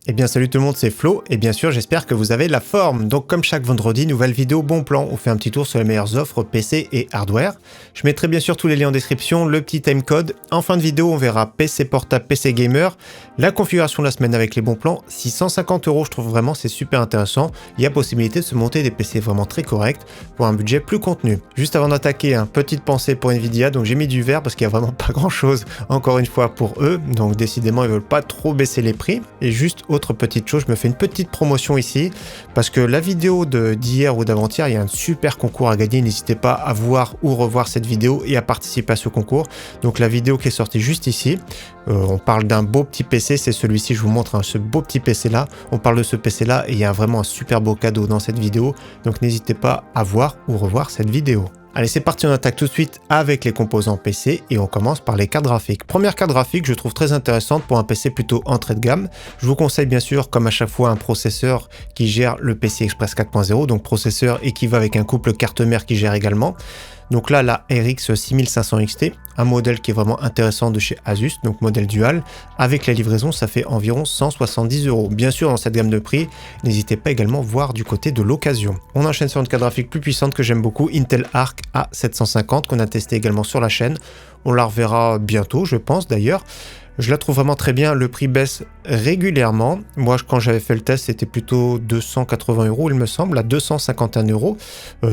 Eh bien salut tout le monde, c'est Flo, et bien sûr j'espère que vous avez la forme. Donc comme chaque vendredi, nouvelle vidéo bon plan, on fait un petit tour sur les meilleures offres PC et hardware. Je mettrai bien sûr tous les liens en description, le petit timecode. En fin de vidéo, on verra PC portable, PC gamer, la configuration de la semaine avec les bons plans, 650 €, je trouve vraiment c'est super intéressant. Il y a possibilité de se monter des PC vraiment très corrects pour un budget plus contenu. Juste avant d'attaquer, petite pensée pour Nvidia, donc j'ai mis du vert parce qu'il n'y a vraiment pas grand chose encore une fois pour eux, donc décidément ils veulent pas trop baisser les prix. Et juste autre petite chose, je me fais une petite promotion ici parce que la vidéo d'hier ou d'avant-hier, il y a un super concours à gagner. N'hésitez pas à voir ou revoir cette vidéo et à participer à ce concours. Donc la vidéo qui est sortie juste ici, on parle d'un beau petit PC, c'est celui-ci, je vous montre ce beau petit PC là. On parle de ce PC là et il y a vraiment un super beau cadeau dans cette vidéo. Donc n'hésitez pas à voir ou revoir cette vidéo. Allez, c'est parti, on attaque tout de suite avec les composants PC et on commence par les cartes graphiques. Première carte graphique, je trouve très intéressante pour un PC plutôt entrée de gamme. Je vous conseille bien sûr, comme à chaque fois, un processeur qui gère le PCI Express 4.0, donc processeur et qui va avec un couple carte mère qui gère également. Donc là, la RX 6500 XT, un modèle qui est vraiment intéressant de chez Asus, donc modèle dual. Avec la livraison, ça fait environ 170 €. Bien sûr, dans cette gamme de prix, n'hésitez pas également à voir du côté de l'occasion. On enchaîne sur une carte graphique plus puissante que j'aime beaucoup, Intel Arc A750, qu'on a testé également sur la chaîne. On la reverra bientôt, je pense d'ailleurs. Je la trouve vraiment très bien, le prix baisse régulièrement. Moi, quand j'avais fait le test, c'était plutôt 280 €, il me semble, à 251 €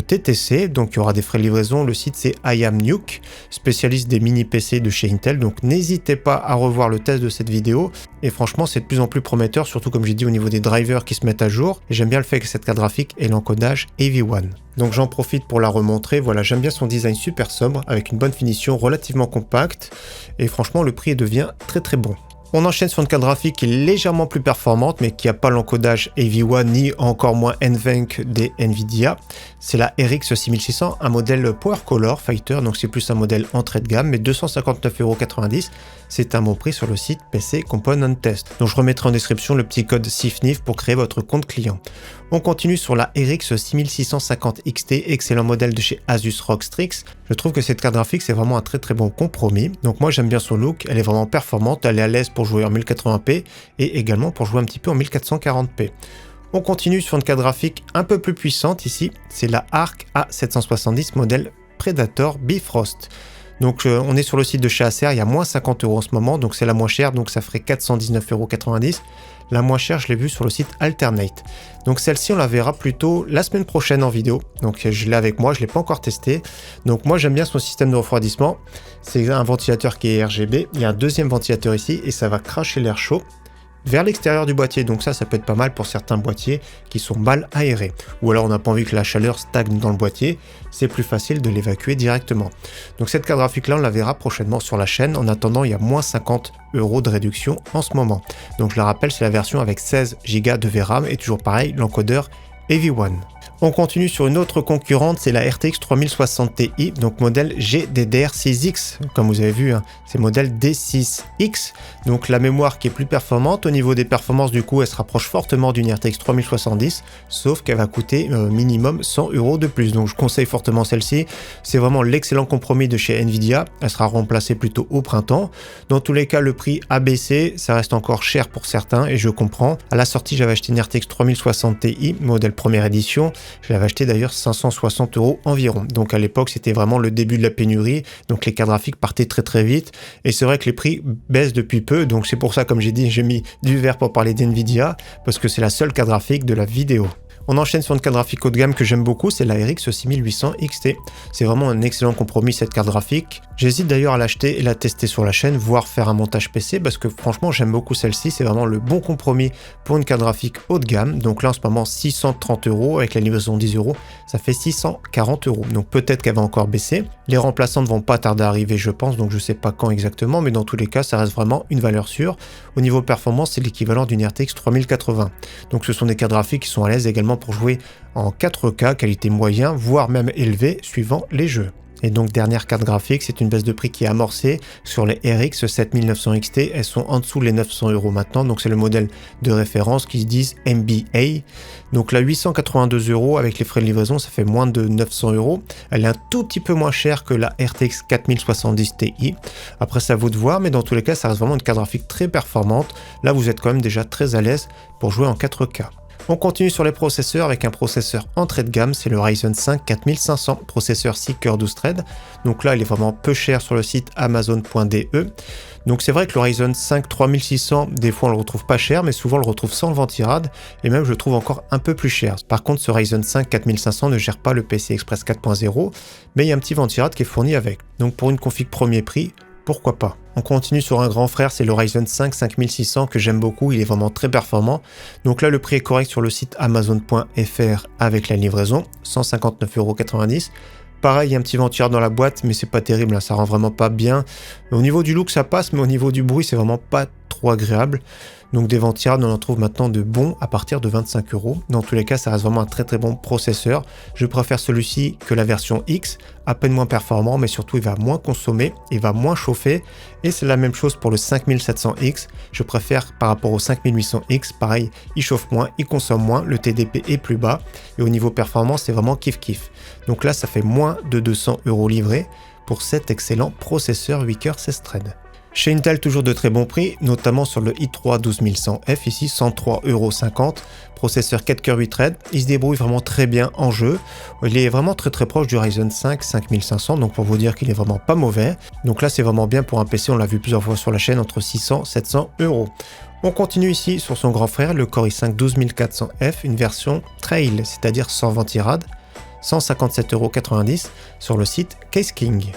TTC. Donc, il y aura des frais de livraison. Le site, c'est IamNuke, spécialiste des mini-PC de chez Intel. Donc, n'hésitez pas à revoir le test de cette vidéo. Et franchement, c'est de plus en plus prometteur, surtout comme j'ai dit au niveau des drivers qui se mettent à jour. Et j'aime bien le fait que cette carte graphique ait l'encodage AV1. Donc j'en profite pour la remontrer. Voilà, j'aime bien son design super sobre, avec une bonne finition, relativement compacte. Et franchement, le prix devient très bon. On enchaîne sur une carte graphique qui est légèrement plus performante, mais qui n'a pas l'encodage AV1 ni encore moins NVENC des Nvidia. C'est la RX 6600, un modèle Power Color Fighter, donc c'est plus un modèle entrée de gamme, mais 259,90 €. C'est un bon prix sur le site PC Component Test. Donc je remettrai en description le petit code SIFNIF pour créer votre compte client. On continue sur la RX 6650 XT, excellent modèle de chez Asus ROG Strix. Je trouve que cette carte graphique c'est vraiment un très bon compromis. Donc moi j'aime bien son look, elle est vraiment performante, elle est à l'aise pour jouer en 1080p et également pour jouer un petit peu en 1440p. On continue sur une carte graphique un peu plus puissante ici, c'est la Arc A770 modèle Predator Bifrost. Donc on est sur le site de chez Acer, il y a moins 50 € en ce moment, donc c'est la moins chère, donc ça ferait 419,90 €. La moins chère, je l'ai vue sur le site Alternate. Donc celle-ci, on la verra plutôt la semaine prochaine en vidéo. Donc je l'ai avec moi, je ne l'ai pas encore testé. Donc moi, j'aime bien son système de refroidissement. C'est un ventilateur qui est RGB. Il y a un deuxième ventilateur ici et ça va cracher l'air chaud vers l'extérieur du boîtier, donc ça peut être pas mal pour certains boîtiers qui sont mal aérés. Ou alors on n'a pas envie que la chaleur stagne dans le boîtier, c'est plus facile de l'évacuer directement. Donc cette carte graphique là, on la verra prochainement sur la chaîne. En attendant, il y a moins 50 € de réduction en ce moment. Donc je la rappelle, c'est la version avec 16 Go de VRAM et toujours pareil, l'encodeur AV1. On continue sur une autre concurrente, c'est la RTX 3060 Ti, donc modèle GDDR6X, comme vous avez vu, c'est modèle D6X, donc la mémoire qui est plus performante. Au niveau des performances, du coup, elle se rapproche fortement d'une RTX 3070, sauf qu'elle va coûter minimum 100 € de plus, donc je conseille fortement celle-ci. C'est vraiment l'excellent compromis de chez Nvidia, elle sera remplacée plutôt au printemps. Dans tous les cas, le prix a baissé, ça reste encore cher pour certains, et je comprends. À la sortie, j'avais acheté une RTX 3060 Ti, modèle première édition. Je l'avais acheté d'ailleurs 560 € environ. Donc à l'époque, c'était vraiment le début de la pénurie. Donc les cartes graphiques partaient très vite. Et c'est vrai que les prix baissent depuis peu. Donc c'est pour ça, comme j'ai dit, j'ai mis du vert pour parler d'Nvidia, parce que c'est la seule carte graphique de la vidéo. On enchaîne sur une carte graphique haut de gamme que j'aime beaucoup, c'est la RX 6800 XT. C'est vraiment un excellent compromis cette carte graphique. J'hésite d'ailleurs à l'acheter et la tester sur la chaîne, voire faire un montage PC, parce que franchement j'aime beaucoup celle-ci, c'est vraiment le bon compromis pour une carte graphique haut de gamme. Donc là en ce moment 630 € avec la livraison 10 €, ça fait 640 €. Donc peut-être qu'elle va encore baisser. Les remplaçants ne vont pas tarder à arriver je pense, donc je sais pas quand exactement, mais dans tous les cas ça reste vraiment une valeur sûre. Au niveau performance, c'est l'équivalent d'une RTX 3080. Donc ce sont des cartes graphiques qui sont à l'aise également pour jouer en 4K, qualité moyen, voire même élevé, suivant les jeux. Et donc dernière carte graphique, c'est une baisse de prix qui est amorcée sur les RX 7900 XT. Elles sont en dessous les 900 € maintenant, donc c'est le modèle de référence qui se disent MBA. Donc là 882 € avec les frais de livraison, ça fait moins de 900 €. Elle est un tout petit peu moins chère que la RTX 4070 Ti. Après ça vaut de voir, mais dans tous les cas ça reste vraiment une carte graphique très performante. Là vous êtes quand même déjà très à l'aise pour jouer en 4K. On continue sur les processeurs avec un processeur entrée de gamme, c'est le Ryzen 5 4500, processeur 6 cœurs 12 threads. Donc là, il est vraiment peu cher sur le site amazon.de. Donc c'est vrai que le Ryzen 5 3600, des fois on le retrouve pas cher, mais souvent on le retrouve sans le ventirad, et même je le trouve encore un peu plus cher. Par contre, ce Ryzen 5 4500 ne gère pas le PCI Express 4.0, mais il y a un petit ventirad qui est fourni avec. Donc pour une config premier prix, pourquoi pas. On continue sur un grand frère, c'est le Ryzen 5 5600 que j'aime beaucoup, il est vraiment très performant. Donc là le prix est correct sur le site amazon.fr avec la livraison, 159,90 €. Pareil, il y a un petit ventileur dans la boîte, mais c'est pas terrible, hein, ça rend vraiment pas bien. Au niveau du look ça passe, mais au niveau du bruit c'est vraiment pas trop agréable. Donc des ventilades, on en trouve maintenant de bons à partir de 25 €. Dans tous les cas, ça reste vraiment un très très bon processeur. Je préfère celui-ci que la version X, à peine moins performant, mais surtout il va moins consommer, il va moins chauffer. Et c'est la même chose pour le 5700X. Je préfère par rapport au 5800X, pareil, il chauffe moins, il consomme moins, le TDP est plus bas. Et au niveau performance, c'est vraiment kiff kiff. Donc là, ça fait moins de 200 € livrés pour cet excellent processeur 8 cœurs 16 threads. Chez Intel, toujours de très bons prix, notamment sur le i3 12100F, ici 103,50 €, processeur 4 cœurs 8 threads, il se débrouille vraiment très bien en jeu, il est vraiment très proche du Ryzen 5 5500, donc pour vous dire qu'il est vraiment pas mauvais, donc là c'est vraiment bien pour un PC, on l'a vu plusieurs fois sur la chaîne, entre 600 et 700 €. On continue ici sur son grand frère, le Core i5 12400F, une version Trail, c'est-à-dire sans ventirad, 157,90 € sur le site Case King.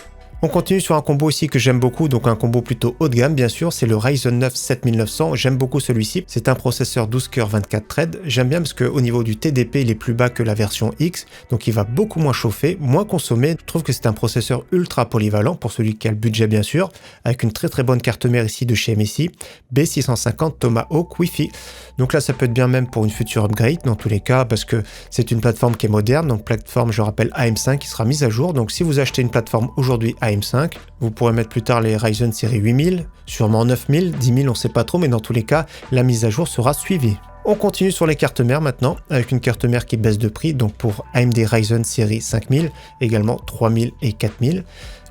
On continue sur un combo ici que j'aime beaucoup, donc un combo plutôt haut de gamme bien sûr, c'est le Ryzen 9 7900, j'aime beaucoup celui-ci, c'est un processeur 12 cœurs 24 threads, j'aime bien parce qu'au niveau du TDP il est plus bas que la version X, donc il va beaucoup moins chauffer, moins consommer, je trouve que c'est un processeur ultra polyvalent pour celui qui a le budget bien sûr, avec une très bonne carte mère ici de chez MSI, B650 Tomahawk Wi-Fi, donc là ça peut être bien même pour une future upgrade dans tous les cas, parce que c'est une plateforme qui est moderne, donc plateforme je rappelle AM5 qui sera mise à jour, donc si vous achetez une plateforme aujourd'hui AM5, vous pourrez mettre plus tard les Ryzen série 8000, sûrement 9000, 10000, on sait pas trop, mais dans tous les cas, la mise à jour sera suivie. On continue sur les cartes mères maintenant, avec une carte mère qui baisse de prix, donc pour AMD Ryzen série 5000, également 3000 et 4000.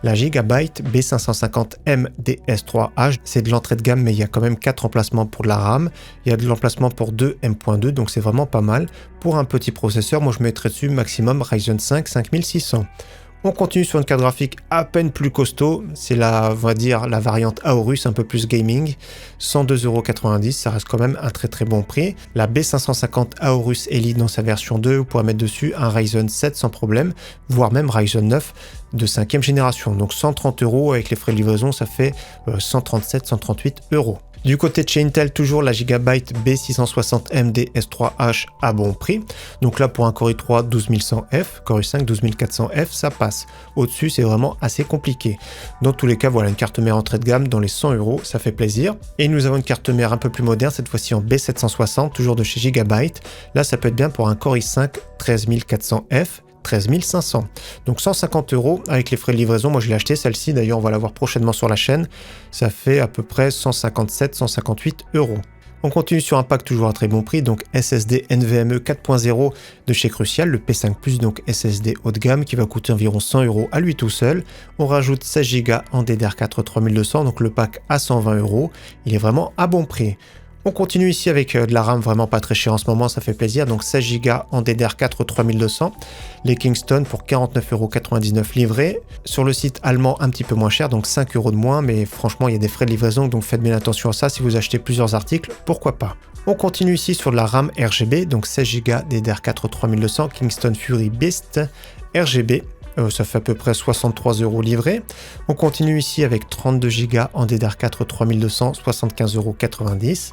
La Gigabyte B550M DS3H, c'est de l'entrée de gamme, mais il y a quand même 4 emplacements pour de la RAM. Il y a de l'emplacement pour 2 M.2, donc c'est vraiment pas mal. Pour un petit processeur, moi je mettrais dessus maximum Ryzen 5 5600. On continue sur une carte graphique à peine plus costaud, c'est on va dire la variante Aorus, un peu plus gaming, 102,90 €, ça reste quand même un très bon prix. La B550 Aorus Elite dans sa version 2, vous pourrez mettre dessus un Ryzen 7 sans problème, voire même Ryzen 9 de 5e génération, donc 130 € avec les frais de livraison, ça fait 137-138 €. Du côté de chez Intel, toujours la Gigabyte B660M DS3H à bon prix. Donc là, pour un Core i3 12100F, Core i5 12400F, ça passe. Au-dessus, c'est vraiment assez compliqué. Dans tous les cas, voilà une carte mère entrée de gamme dans les 100 €, ça fait plaisir. Et nous avons une carte mère un peu plus moderne, cette fois-ci en B760, toujours de chez Gigabyte. Là, ça peut être bien pour un Core i5 13400F. 13500, donc 150 € avec les frais de livraison. Moi je l'ai acheté celle-ci, d'ailleurs on va la voir prochainement sur la chaîne, ça fait à peu près 157-158 €. On continue sur un pack toujours à très bon prix, donc SSD NVMe 4.0 de chez Crucial, le P5+, donc SSD haut de gamme qui va coûter environ 100 € à lui tout seul. On rajoute 16 Go en DDR4 3200, donc le pack à 120 €, il est vraiment à bon prix. On continue ici avec de la RAM vraiment pas très chère en ce moment, ça fait plaisir, donc 16 Go en DDR4 3200, les Kingston pour 49,99 € livrés, sur le site allemand un petit peu moins cher, donc 5 € de moins, mais franchement il y a des frais de livraison, donc faites bien attention à ça, si vous achetez plusieurs articles, pourquoi pas. On continue ici sur de la RAM RGB, donc 16 Go DDR4 3200, Kingston Fury Beast RGB, ça fait à peu près 63 € livrés. On continue ici avec 32 Go en DDR4 3200, 75,90 €.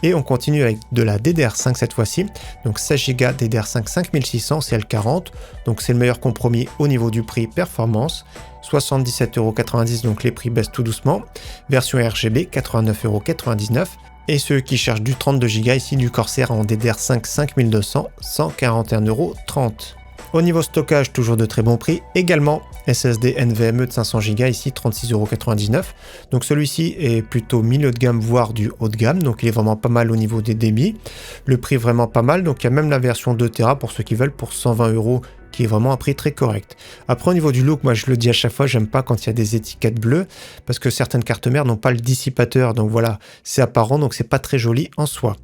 Et on continue avec de la DDR5 cette fois-ci, donc 16 Go DDR5 5600 CL40, donc c'est le meilleur compromis au niveau du prix performance, 77,90 €, donc les prix baissent tout doucement. Version RGB 89,99 €. Et ceux qui cherchent du 32 Go ici, du Corsair en DDR5 5200, 141,30 €. Au niveau stockage, toujours de très bons prix. Également, SSD NVMe de 500 Go ici, 36,99 €. Donc celui-ci est plutôt milieu de gamme, voire du haut de gamme. Donc il est vraiment pas mal au niveau des débits. Le prix vraiment pas mal. Donc il y a même la version 2 Tera pour ceux qui veulent pour 120 €, qui est vraiment un prix très correct. Après, au niveau du look, moi je le dis à chaque fois, j'aime pas quand il y a des étiquettes bleues parce que certaines cartes mères n'ont pas le dissipateur. Donc voilà, c'est apparent, donc c'est pas très joli en soi.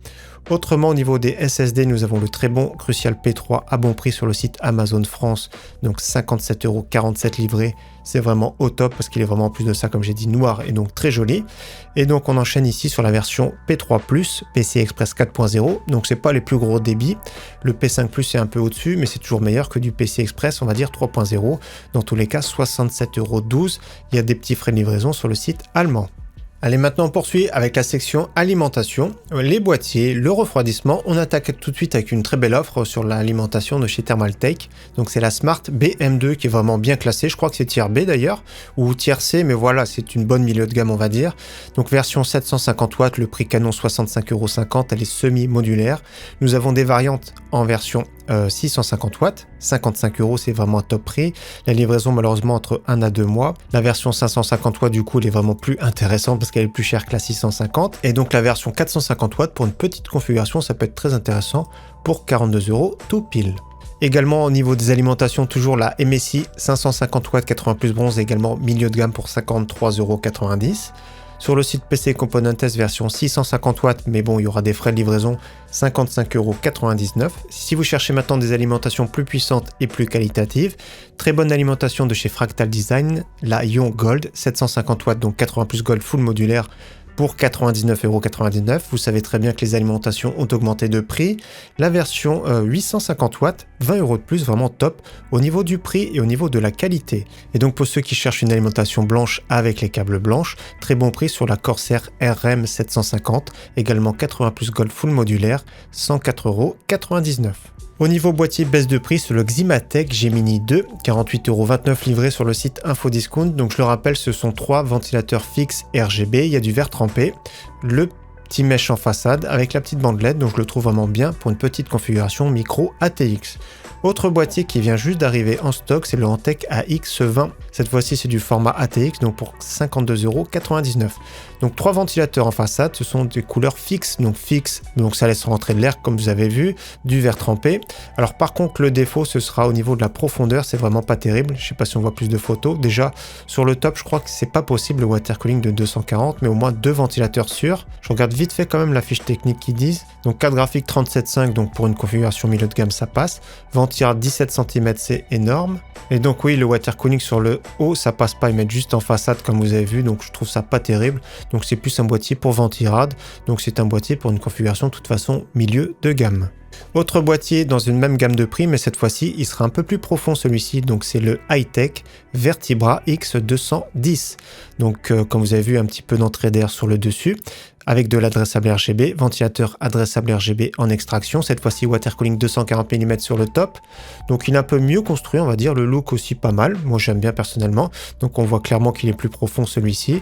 Autrement, au niveau des SSD, nous avons le très bon Crucial P3 à bon prix sur le site Amazon France, donc 57,47 € livré. C'est vraiment au top parce qu'il est vraiment en plus de ça, comme j'ai dit, noir et donc très joli. Et donc on enchaîne ici sur la version P3+, PCI Express 4.0, donc c'est pas les plus gros débits. Le P5+, est un peu au-dessus, mais c'est toujours meilleur que du PCI Express, on va dire 3.0. Dans tous les cas, 67,12 €. Il y a des petits frais de livraison sur le site allemand. Allez, maintenant on poursuit avec la section alimentation, les boîtiers, le refroidissement. On attaque tout de suite avec une très belle offre sur l'alimentation de chez Thermaltake. Donc c'est la Smart BM2 qui est vraiment bien classée, je crois que c'est tier B d'ailleurs, ou tier C, mais voilà, c'est une bonne milieu de gamme on va dire. Donc version 750 watts, le prix canon 65,50 €, elle est semi-modulaire. Nous avons des variantes en version 650 watts, 55 €, c'est vraiment un top prix. La livraison malheureusement entre 1 à 2 mois. La version 550 watts du coup elle est vraiment plus intéressante parce qu'elle est plus chère que la 650. Et donc la version 450 watts pour une petite configuration ça peut être très intéressant pour 42 € tout pile. Également au niveau des alimentations, toujours la MSI 550 watts 80 plus bronze, également milieu de gamme pour 53,90 €. Sur le site PC Componentes version 650 watts, mais bon, il y aura des frais de livraison, 55,99 €. Si vous cherchez maintenant des alimentations plus puissantes et plus qualitatives, très bonne alimentation de chez Fractal Design, la Ion Gold, 750 watts, donc 80 plus Gold full modulaire, pour 99,99 €. Vous savez très bien que les alimentations ont augmenté de prix. La version 850 watts, 20 € de plus, vraiment top au niveau du prix et au niveau de la qualité. Et donc pour ceux qui cherchent une alimentation blanche avec les câbles blanches, très bon prix sur la Corsair RM 750, également 80 plus Gold full modulaire, 104,99 €. Au niveau boîtier baisse de prix sur le Ximatec Gemini 2, 48,29 € livré sur le site Infodiscount. Donc je le rappelle, ce sont 3 ventilateurs fixes RGB, il y a du verre trempé, le petit mesh en façade avec la petite bandelette, donc je le trouve vraiment bien pour une petite configuration micro ATX. Autre boîtier qui vient juste d'arriver en stock, c'est le Antec AX20. Cette fois-ci, c'est du format ATX, donc pour 52,99 €. Donc 3 ventilateurs en façade, ce sont des couleurs fixes, donc ça laisse rentrer de l'air comme vous avez vu, du verre trempé. Alors par contre, le défaut, ce sera au niveau de la profondeur, c'est vraiment pas terrible. Je sais pas si on voit plus de photos. Déjà, sur le top, je crois que c'est pas possible le water cooling de 240, mais au moins 2 ventilateurs sûrs. Je regarde vite fait quand même la fiche technique qu'ils disent. Donc carte graphique 37.5, donc pour une configuration milieu de gamme, ça passe. Ventilation 17 cm, c'est énorme. Et donc oui, le water cooling sur le haut, ça passe pas, ils mettent juste en façade comme vous avez vu, donc je trouve ça pas terrible. Donc c'est plus un boîtier pour ventirad, donc c'est un boîtier pour une configuration de toute façon milieu de gamme. Autre boîtier dans une même gamme de prix, mais cette fois-ci il sera un peu plus profond celui-ci, donc c'est le Hightech Vertibra X210. Donc comme vous avez vu, un petit peu d'entrée d'air sur le dessus, avec de l'adressable RGB, ventilateur adressable RGB en extraction, cette fois-ci water cooling 240 mm sur le top. Donc il est un peu mieux construit, on va dire, le look aussi pas mal, moi j'aime bien personnellement, donc on voit clairement qu'il est plus profond celui-ci.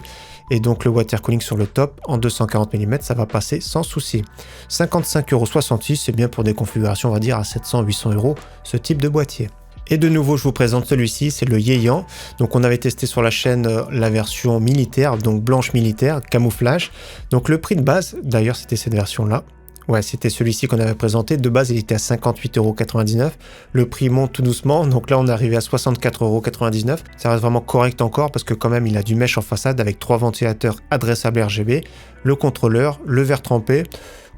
Et donc le water cooling sur le top en 240 mm, ça va passer sans souci. 55,66 €, c'est bien pour des configurations, on va dire, à 700-800 € ce type de boîtier. Et de nouveau, je vous présente celui-ci, c'est le Yeyan. Donc on avait testé sur la chaîne la version militaire, donc blanche militaire, camouflage. Donc le prix de base, d'ailleurs c'était cette version-là. Ouais, c'était celui-ci qu'on avait présenté. De base, il était à 58,99 €. Le prix monte tout doucement. Donc là, on est arrivé à 64,99 €. Ça reste vraiment correct encore parce que quand même, il a du mesh en façade avec 3 ventilateurs adressables RGB, le contrôleur, le verre trempé.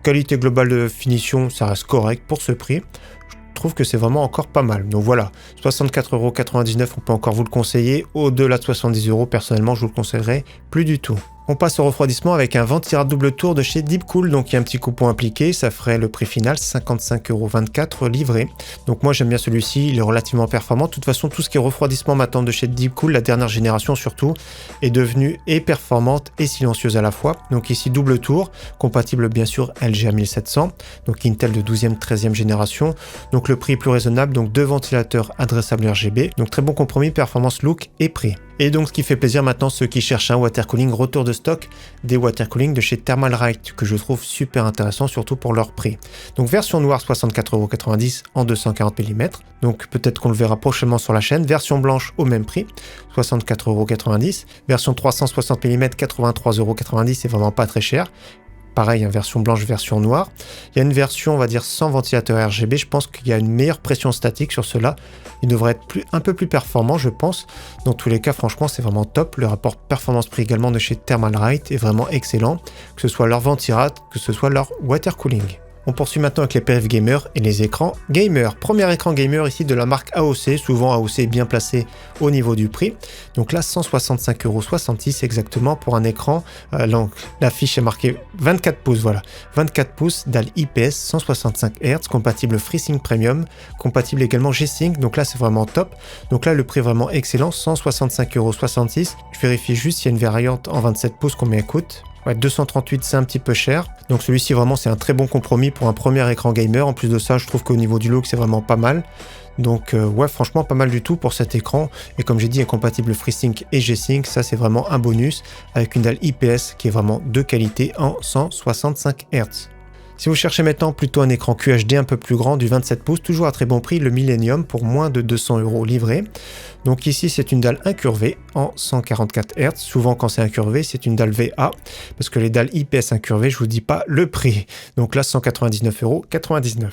Qualité globale de finition, ça reste correct pour ce prix. Je trouve que c'est vraiment encore pas mal. Donc voilà, 64,99 €, on peut encore vous le conseiller. Au-delà de 70 €, personnellement, je vous le conseillerais plus du tout. On passe au refroidissement avec un ventirad double tour de chez Deepcool, donc il y a un petit coupon appliqué, ça ferait le prix final 55,24 € livré. Donc moi j'aime bien celui-ci, il est relativement performant. De toute façon, tout ce qui est refroidissement maintenant de chez Deepcool, la dernière génération surtout, est devenue et performante et silencieuse à la fois. Donc ici double tour, compatible bien sûr LGA 1700, donc Intel de 12e, 13e génération. Donc le prix est plus raisonnable, donc 2 ventilateurs adressables RGB, donc très bon compromis performance look et prix. Et donc ce qui fait plaisir maintenant ceux qui cherchent un water cooling retour de stock, des water cooling de chez Thermalright que je trouve super intéressant surtout pour leur prix. Donc version noire 64,90€ en 240 mm, donc peut-être qu'on le verra prochainement sur la chaîne. Version blanche au même prix, 64,90€. Version 360 mm 83,90€, c'est vraiment pas très cher. Pareil, hein, version blanche, version noire. Il y a une version, on va dire, sans ventilateur RGB. Je pense qu'il y a une meilleure pression statique sur cela. Il devrait être un peu plus performant, je pense. Dans tous les cas, franchement, c'est vraiment top. Le rapport performance-prix également de chez Thermalright est vraiment excellent. Que ce soit leur ventilat, que ce soit leur water cooling. On poursuit maintenant avec les périph' gamer et les écrans gamer. Premier écran gamer ici de la marque AOC, souvent AOC bien placé au niveau du prix. Donc là 165,66€ exactement pour un écran. L'affiche est marquée 24 pouces, voilà. 24 pouces, dalle IPS, 165 Hz, compatible FreeSync Premium, compatible également G-Sync, donc là c'est vraiment top. Donc là le prix est vraiment excellent, 165,66€. Je vérifie juste s'il y a une variante en 27 pouces combien elle coûte. Ouais, 238 c'est un petit peu cher, donc celui-ci vraiment c'est un très bon compromis pour un premier écran gamer. En plus de ça je trouve qu'au niveau du look c'est vraiment pas mal, donc ouais franchement pas mal du tout pour cet écran. Et comme j'ai dit, est compatible FreeSync et G-Sync, ça c'est vraiment un bonus avec une dalle IPS qui est vraiment de qualité en 165 Hz. Si vous cherchez maintenant plutôt un écran QHD un peu plus grand du 27 pouces, toujours à très bon prix, le Millennium pour moins de 200€ livré. Donc ici c'est une dalle incurvée en 144 Hz. Souvent quand c'est incurvé c'est une dalle VA, parce que les dalles IPS incurvées je vous dis pas le prix. Donc là 199,99€.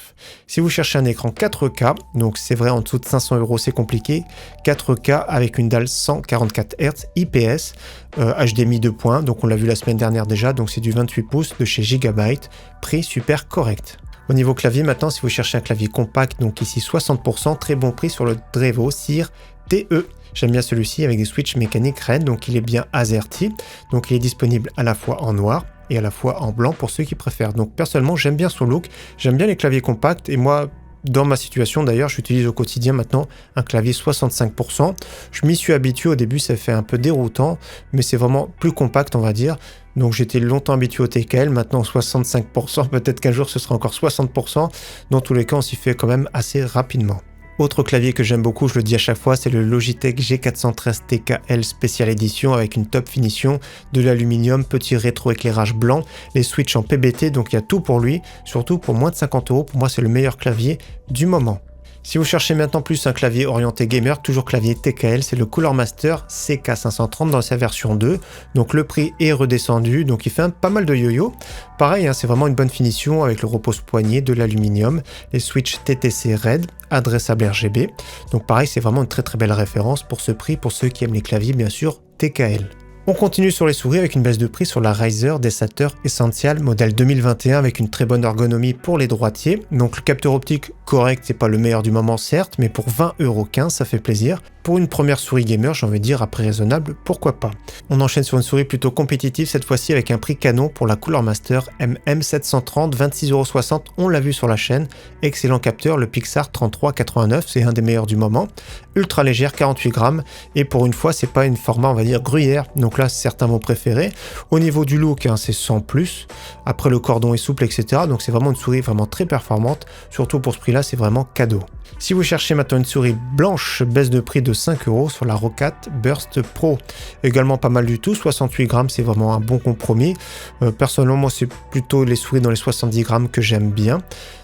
Si vous cherchez un écran 4K, donc c'est vrai en dessous de 500€ c'est compliqué, 4K avec une dalle 144 Hz IPS, HDMI 2 points, donc on l'a vu la semaine dernière déjà, donc c'est du 28 pouces de chez Gigabyte, prix super correct. Au niveau clavier maintenant, si vous cherchez un clavier compact, donc ici 60%, très bon prix sur le Drevo Sear TE. J'aime bien celui-ci avec des switches mécaniques RED, donc il est bien AZERTY, donc il est disponible à la fois en noir et à la fois en blanc pour ceux qui préfèrent. Donc personnellement j'aime bien son look, j'aime bien les claviers compacts et moi dans ma situation d'ailleurs j'utilise au quotidien maintenant un clavier 65%. Je m'y suis habitué au début, ça fait un peu déroutant, mais c'est vraiment plus compact on va dire. Donc j'étais longtemps habitué au TKL, maintenant 65%, peut-être qu'un jour ce sera encore 60%. Dans tous les cas on s'y fait quand même assez rapidement. Autre clavier que j'aime beaucoup, je le dis à chaque fois, c'est le Logitech G413 TKL Special Edition avec une top finition, de l'aluminium, petit rétro-éclairage blanc, les switches en PBT, donc il y a tout pour lui, surtout pour moins de 50€, pour moi c'est le meilleur clavier du moment. Si vous cherchez maintenant plus un clavier orienté gamer, toujours clavier TKL, c'est le Cooler Master CK530 dans sa version 2. Donc le prix est redescendu, donc il fait pas mal de yo-yo. Pareil, hein, c'est vraiment une bonne finition avec le repose-poignet, de l'aluminium, les switches TTC RED, adressable RGB. Donc pareil, c'est vraiment une très très belle référence pour ce prix, pour ceux qui aiment les claviers bien sûr TKL. On continue sur les souris avec une baisse de prix sur la Razer Desater Essential modèle 2021 avec une très bonne ergonomie pour les droitiers. Donc le capteur optique correct, c'est pas le meilleur du moment certes, mais pour 20,15€ ça fait plaisir. Pour une première souris gamer, j'ai envie de dire à prix raisonnable, pourquoi pas. On enchaîne sur une souris plutôt compétitive cette fois-ci avec un prix canon pour la Cooler Master MM730, 26,60€, on l'a vu sur la chaîne. Excellent capteur, le Pixar 3389, c'est un des meilleurs du moment. Ultra légère, 48 grammes, et pour une fois c'est pas une format on va dire gruyère, donc là certains vont préférer. Au niveau du look, hein, c'est 100+, après le cordon est souple etc, donc c'est vraiment une souris vraiment très performante, surtout pour ce prix là c'est vraiment cadeau. Si vous cherchez maintenant une souris blanche, baisse de prix de 5€ sur la Rocat Burst Pro. Également pas mal du tout, 68 grammes, c'est vraiment un bon compromis. Personnellement, moi, c'est plutôt les souris dans les 70 grammes que j'aime bien.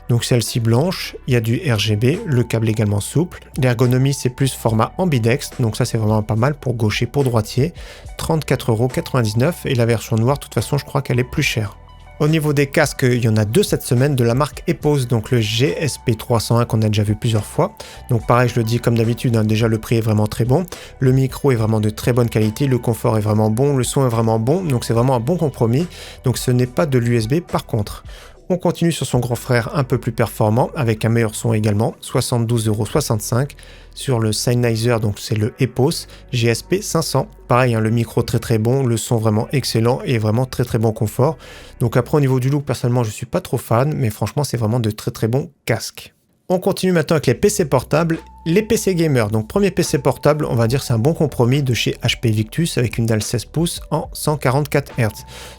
Donc celle-ci blanche, il y a du RGB, le câble également souple. L'ergonomie, c'est plus format ambidextre, donc ça, c'est vraiment pas mal pour gaucher, pour droitier. 34,99€ et la version noire, de toute façon, je crois qu'elle est plus chère. Au niveau des casques, il y en a deux cette semaine de la marque Epos, donc le GSP301 qu'on a déjà vu plusieurs fois. Donc pareil, je le dis comme d'habitude, hein, déjà le prix est vraiment très bon, le micro est vraiment de très bonne qualité, le confort est vraiment bon, le son est vraiment bon, donc c'est vraiment un bon compromis. Donc ce n'est pas de l'USB par contre. On continue sur son grand frère un peu plus performant avec un meilleur son également, 72,65€ sur le Sennheiser, donc c'est le Epos GSP 500. Pareil, hein, le micro très très bon, le son vraiment excellent et vraiment très très bon confort. Donc après au niveau du look, personnellement je suis pas trop fan, mais franchement c'est vraiment de très très bons casques. On continue maintenant avec les PC portables, les PC gamers. Donc premier PC portable, on va dire c'est un bon compromis de chez HP Victus avec une dalle 16 pouces en 144 Hz.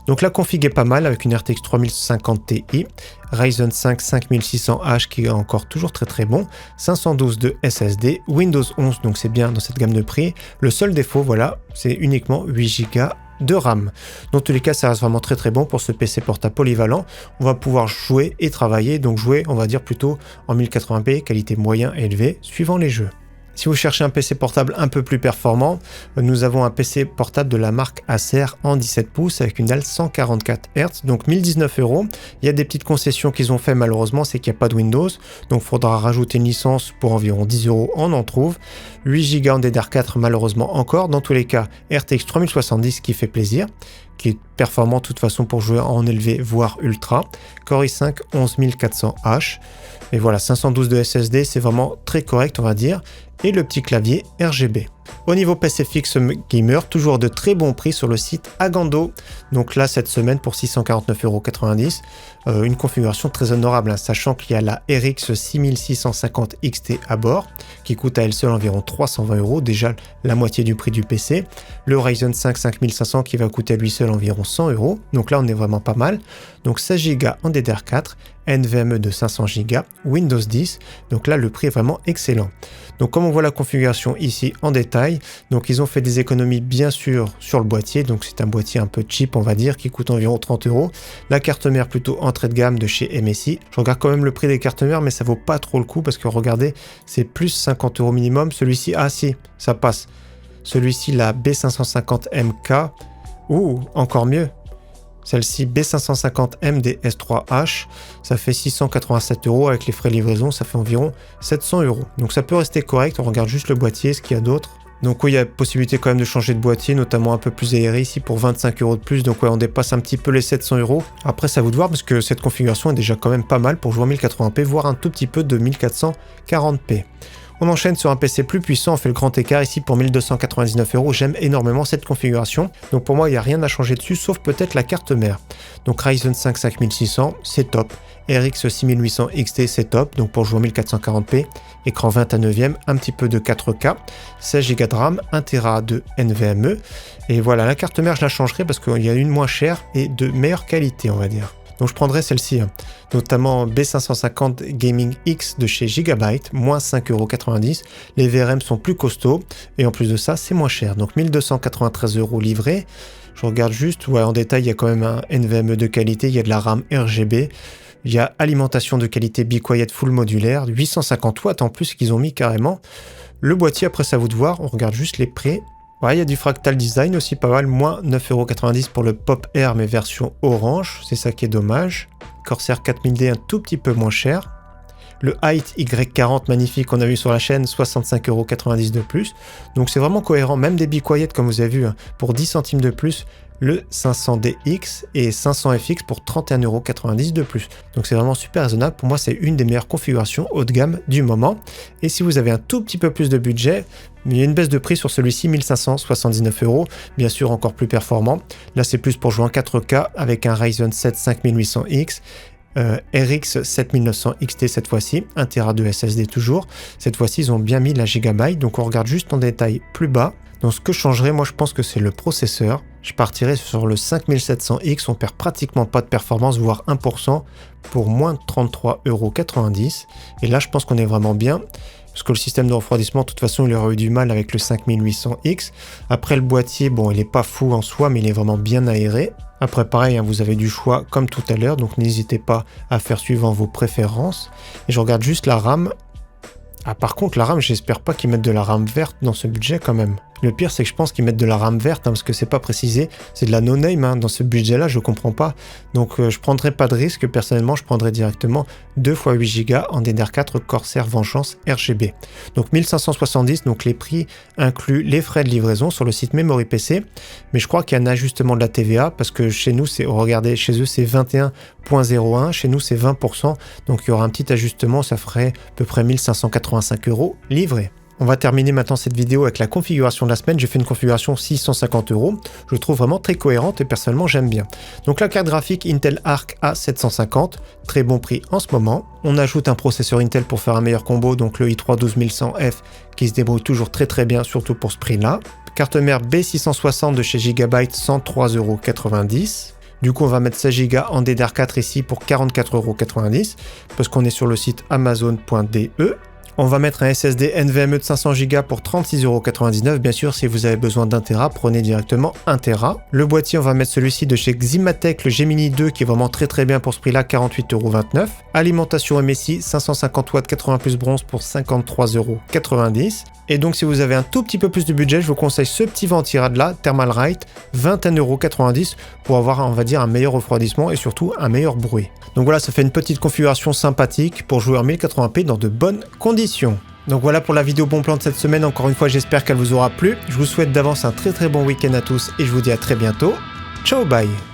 Donc la config est pas mal avec une RTX 3050 Ti, Ryzen 5 5600H qui est encore toujours très bon, 512 de SSD, Windows 11 donc c'est bien dans cette gamme de prix. Le seul défaut voilà, c'est uniquement 8 Go de RAM. Dans tous les cas, ça reste vraiment très bon pour ce PC portable polyvalent. On va pouvoir jouer et travailler, donc jouer, on va dire plutôt en 1080p, qualité moyen élevée, suivant les jeux. Si vous cherchez un PC portable un peu plus performant, nous avons un PC portable de la marque Acer en 17 pouces avec une dalle 144 Hz, donc 1019 €. Il y a des petites concessions qu'ils ont fait malheureusement, c'est qu'il n'y a pas de Windows, donc il faudra rajouter une licence pour environ 10 €, on en trouve. 8 Go en DDR4 malheureusement encore, dans tous les cas RTX 3070 qui fait plaisir, qui est performant de toute façon pour jouer en élevé voire ultra, Core i5 11400H, et voilà 512 de SSD, c'est vraiment très correct on va dire, et le petit clavier RGB. Au niveau PC fixe gamer, toujours de très bons prix sur le site Agando. Donc là, cette semaine, pour 649,90 €, une configuration très honorable, hein, sachant qu'il y a la RX 6650 XT à bord, qui coûte à elle seule environ 320 €, déjà la moitié du prix du PC. Le Ryzen 5 5500 qui va coûter à lui seul environ 100 €. Donc là, on est vraiment pas mal. Donc 16 Go en DDR4, NVMe de 500 Go, Windows 10. Donc là, le prix est vraiment excellent. Donc comme on voit la configuration ici en détail, donc ils ont fait des économies bien sûr sur le boîtier, donc c'est un boîtier un peu cheap on va dire, qui coûte environ 30 €. La carte mère plutôt entrée de gamme de chez MSI. Je regarde quand même le prix des cartes mères, mais ça vaut pas trop le coup parce que regardez, c'est plus 50 € minimum. Celui-ci, ah si, ça passe. Celui-ci, la B550MK, ou encore mieux. Celle-ci B550M des S3H, ça fait 687 € avec les frais de livraison, ça fait environ 700 €. Donc ça peut rester correct, on regarde juste le boîtier, ce qu'il y a d'autre. Donc oui, il y a possibilité quand même de changer de boîtier, notamment un peu plus aéré ici pour 25 € de plus. Donc ouais, on dépasse un petit peu les 700 €. Après, c'est à vous de voir parce que cette configuration est déjà quand même pas mal pour jouer en 1080p, voire un tout petit peu de 1440p. On enchaîne sur un PC plus puissant, on fait le grand écart ici pour 1299 €. J'aime énormément cette configuration. Donc pour moi, il n'y a rien à changer dessus, sauf peut-être la carte mère. Donc Ryzen 5 5600, c'est top. RX 6800 XT, c'est top. Donc pour jouer en 1440p, écran 21/9, un petit peu de 4K, 16 Go de RAM, 1 Tera de NVMe. Et voilà, la carte mère, je la changerai parce qu'il y a une moins chère et de meilleure qualité, on va dire. Donc je prendrai celle-ci, notamment B550 Gaming X de chez Gigabyte, moins 5,90 €. Les VRM sont plus costauds et en plus de ça, c'est moins cher. Donc 1293 € livré. Je regarde juste, ouais, en détail, il y a quand même un NVMe de qualité, il y a de la RAM RGB, il y a alimentation de qualité Be Quiet full modulaire, 850 watts en plus qu'ils ont mis carrément. Le boîtier, après, ça à vous de voir, on regarde juste les prix. Ouais, il y a du Fractal Design aussi pas mal, moins 9,90 € pour le Pop Air mais version orange, c'est ça qui est dommage. Corsair 4000D un tout petit peu moins cher. Le Height Y40 magnifique qu'on a vu sur la chaîne, 65,90 € de plus. Donc c'est vraiment cohérent, même des Be Quiet comme vous avez vu, hein, pour 10 centimes de plus. Le 500DX et 500FX pour 31,90 € de plus. Donc c'est vraiment super raisonnable. Pour moi, c'est une des meilleures configurations haut de gamme du moment. Et si vous avez un tout petit peu plus de budget, il y a une baisse de prix sur celui-ci, 1579 €. Bien sûr, encore plus performant. Là, c'est plus pour jouer en 4K avec un Ryzen 7 5800X. RX 7900 XT cette fois-ci, 1 Tera de SSD toujours. Cette fois-ci, ils ont bien mis la Gigabyte. Donc on regarde juste en détail plus bas. Donc ce que je changerais, moi je pense que c'est le processeur. Je partirais sur le 5700X, on perd pratiquement pas de performance, voire 1%, pour moins de 33,90 €. Et là je pense qu'on est vraiment bien, parce que le système de refroidissement, de toute façon, il aurait eu du mal avec le 5800X. Après le boîtier, bon, il est pas fou en soi, mais il est vraiment bien aéré. Après pareil, hein, vous avez du choix comme tout à l'heure, donc n'hésitez pas à faire suivant vos préférences. Et je regarde juste la RAM. Ah par contre la RAM, j'espère pas qu'ils mettent de la RAM verte dans ce budget quand même. Le pire c'est que je pense qu'ils mettent de la RAM verte, hein, parce que c'est pas précisé, c'est de la no-name, hein, dans ce budget là, je comprends pas. Donc je prendrai pas de risque, personnellement je prendrai directement 2 x 8 Go en DDR4 Corsair Vengeance RGB. Donc 1570, donc les prix incluent les frais de livraison sur le site Memory PC, mais je crois qu'il y a un ajustement de la TVA, parce que chez nous, regardez, chez eux c'est 21,01, chez nous c'est 20%, donc il y aura un petit ajustement, ça ferait à peu près 1585 € livré. On va terminer maintenant cette vidéo avec la configuration de la semaine. J'ai fait une configuration 650 €. Je le trouve vraiment très cohérente et personnellement j'aime bien. Donc la carte graphique Intel Arc A750, très bon prix en ce moment. On ajoute un processeur Intel pour faire un meilleur combo, donc le i3 12100F qui se débrouille toujours très bien, surtout pour ce prix-là. Carte mère B660 de chez Gigabyte, 103,90 €. Du coup, on va mettre 16 Go en DDR4 ici pour 44,90 € parce qu'on est sur le site amazon.de. On va mettre un SSD NVMe de 500 Go pour 36,99 €. Bien sûr, si vous avez besoin d'1 Tera, prenez directement 1 Tera. Le boîtier, on va mettre celui-ci de chez Ximatec, le Gemini 2, qui est vraiment très bien pour ce prix-là, 48,29 €. Alimentation MSI, 550 watts 80 plus bronze pour 53,90 €. Et donc, si vous avez un tout petit peu plus de budget, je vous conseille ce petit ventirad là, Thermalright, 21,90 € pour avoir, on va dire, un meilleur refroidissement et surtout un meilleur bruit. Donc voilà, ça fait une petite configuration sympathique pour jouer en 1080p dans de bonnes conditions. Donc voilà pour la vidéo bon plan de cette semaine. Encore une fois, j'espère qu'elle vous aura plu. Je vous souhaite d'avance un très bon week-end à tous et je vous dis à très bientôt. Ciao, bye!